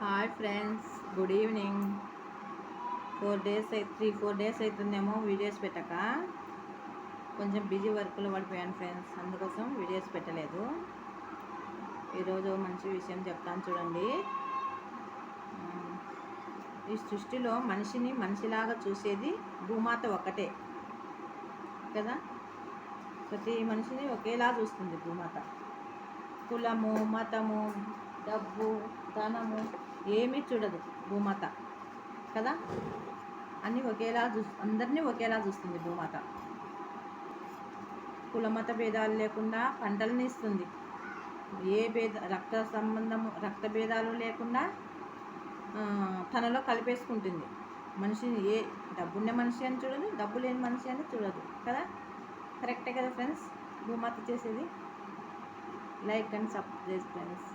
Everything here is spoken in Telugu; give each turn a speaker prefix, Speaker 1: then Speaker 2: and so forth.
Speaker 1: Hi friends, good evening. 4 days అవుతుందేమో వీడియోస్ పెట్టక. కొంచెం బిజీ వర్క్లో పడిపోయాను ఫ్రెండ్స్, అందుకోసం వీడియోస్ పెట్టలేదు. ఈరోజు మంచి విషయం చెప్తాను చూడండి. ఈ సృష్టిలో మనిషిని మనిషిలాగా చూసేది భూమాత ఒక్కటే కదా. ప్రతి మనిషిని ఒకేలా చూస్తుంది భూమాత. కులము, మతము, డబ్బు, ధనము ఏమీ చూడదు భూమాత కదా. అన్నీ అందరినీ ఒకేలా చూస్తుంది భూమాత. కులమత భేదాలు లేకుండా పంటలను ఇస్తుంది. రక్త భేదాలు లేకుండా తనలో కలిపేసుకుంటుంది. మనిషిని డబ్బున్న మనిషి అని చూడదు, డబ్బు లేని మనిషి అని చూడదు కదా. కరెక్టే కదా ఫ్రెండ్స్ భూమాత చేసేది. Like and subscribe friends.